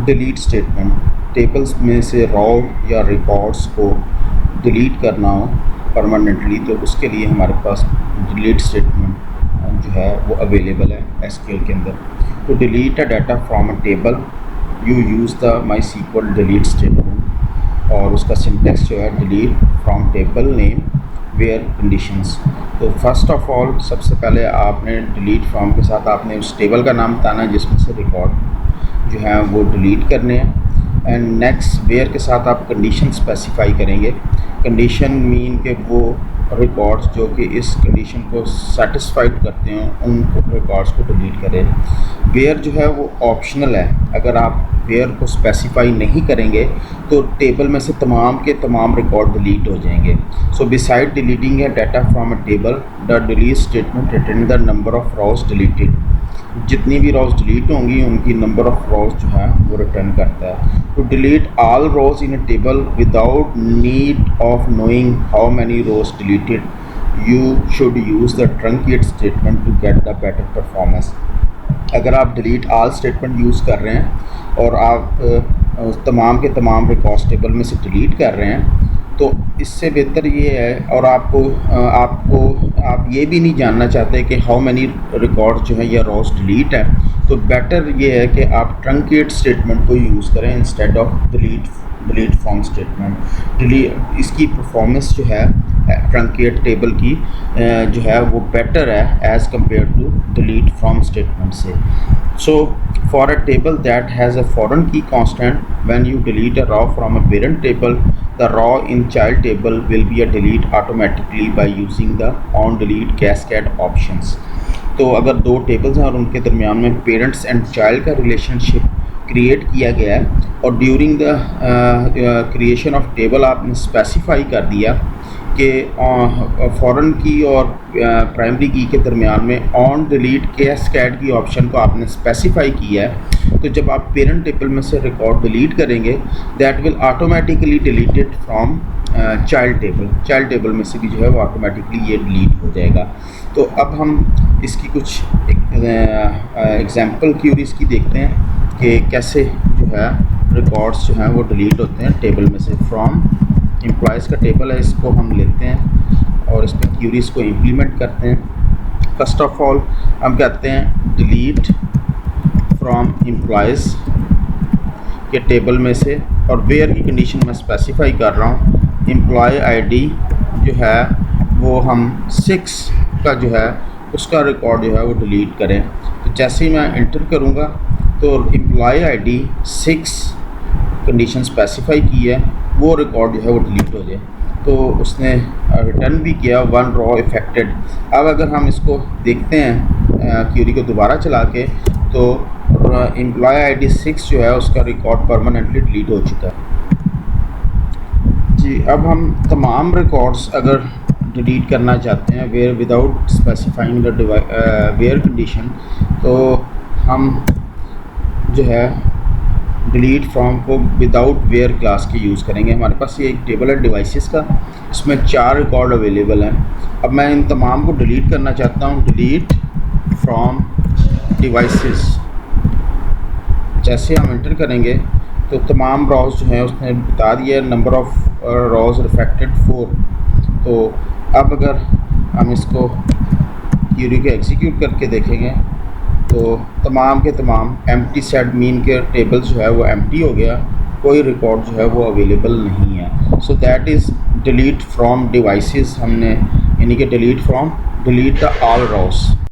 Delete statement, tables में से raw या रिकॉर्ड्स को डिलीट करना हो परमानेंटली, तो उसके लिए हमारे पास डिलीट स्टेटमेंट जो है वो अवेलेबल है एसक्यूएल के अंदर। तो delete a data from a table you use the MySQL delete statement, और उसका सिंटेक्स जो है delete from table name where conditions. तो फर्स्ट ऑफ ऑल सबसे पहले आपने डिलीट फ्रॉम के साथ आपने उस टेबल का नाम बताना है जिसमें से रिकॉर्ड जो है वो डिलीट करने हैं। एंड नेक्स्ट वेयर के साथ आप कंडीशन स्पेसिफाई करेंगे। कंडीशन मीन के वो रिकॉर्ड्स जो कि इस कंडीशन को सेटिस्फाइड करते हैं उन रिकॉर्ड्स को डिलीट करें। वेयर जो है वो ऑप्शनल है, अगर आप वेयर को स्पेसिफाई नहीं करेंगे तो टेबल में से तमाम के तमाम रिकॉर्ड डिलीट हो जाएंगे। So beside deleting a data from a table, the delete statement return the number of rows deleted. जितनी भी रॉज डिलीट होंगी उनकी नंबर ऑफ रॉज जो है वो रिटर्न करता है। To delete all rows in a table without need of knowing how many rows deleted, you should use the truncate statement to get the better performance. अगर आप delete all statement use कर रहे हैं और आप तमाम के तमाम रिकॉर्ड्स टेबल में से डिलीट कर रहे हैं, तो इससे बेहतर ये है, और आप ये भी नहीं जानना चाहते कि हाउ मैनी रिकॉर्ड्स जो है या रॉज डिलीट है, तो बेटर ये है कि आप ट्रंकेट स्टेटमेंट को यूज़ करें instead of delete from statement. इसकी परफॉर्मेंस जो है ट्रंकेट टेबल की जो है वो बेटर है as compare to delete from statement से। So for a table that has a foreign key constant, when you delete a row from a parent table, the raw in child table will be a delete automatically by using the on delete cascade options। तो अगर दो tables हैं और उनके दरमियान में parents and child का relationship create किया गया है और during the creation of table आपने स्पेसिफाई कर दिया कि फॉरेन की और प्राइमरी की के दरमियान में ऑन डिलीट कैस्केड की ऑप्शन को आपने स्पेसिफाई किया है, तो जब आप पेरेंट टेबल में से रिकॉर्ड डिलीट करेंगे that will automatically deleted from child table में से भी जो है वो ऑटोमेटिकली ये डिलीट हो जाएगा। तो अब हम इसकी कुछ एग्जांपल क्यूरीज की देखते हैं कि कैसे जो है रिकॉर्ड्स जो हैं वो डिलीट होते हैं टेबल में से। फ्रॉम एम्प्लॉयज़ का टेबल है, इसको हम लेते हैं और इस पर क्यूरीज को इम्प्लीमेंट करते हैं। फर्स्ट ऑफ ऑल हम कहते हैं डिलीट फ्रॉम एम्प्लॉयज़ के टेबल में से, और वेयर की कंडीशन मैं स्पेसिफाई कर रहा हूँ। एम्प्लॉय आईडी जो है वो हम 6 का जो है उसका रिकॉर्ड जो है वो डिलीट करें। तो जैसे ही मैं इंटर करूँगा तो एम्प्लॉय आईडी 6 कंडीशन स्पेसिफाई की है, वो रिकॉर्ड जो है वो डिलीट हो जाए। तो उसने रिटर्न भी किया 1 रॉ इफेक्टेड। अब अगर हम इसको देखते हैं क्यूरी को दोबारा चला के, तो एम्प्लॉय आईडी 6 जो है उसका रिकॉर्ड परमानेंटली डिलीट हो चुका है जी। अब हम तमाम रिकॉर्ड्स अगर डिलीट करना चाहते हैं where without specifying the where condition, तो हम जो है डिलीट फ्रॉम को विदाउट वेयर क्लास के यूज़ करेंगे। हमारे पास ये एक टेबल है डिवाइसेस का, इसमें 4 रिकॉर्ड अवेलेबल हैं। अब मैं इन तमाम को डिलीट करना चाहता हूँ। डिलीट फ्रॉम डिवाइसेस, जैसे हम एंटर करेंगे तो तमाम रॉज जो हैं उसने बता दिया नंबर ऑफ रॉज रिफेक्टेड 4। तो अब अगर हम इसको क्यूरी को एग्जीक्यूट करके देखेंगे तो तमाम के तमाम एम्प्टी सेट मीन के टेबल जो है वो एम्प्टी हो गया, कोई रिकॉर्ड जो है वो अवेलेबल नहीं है। So that is delete from devices हमने, यानी कि डिलीट द ऑल रॉज।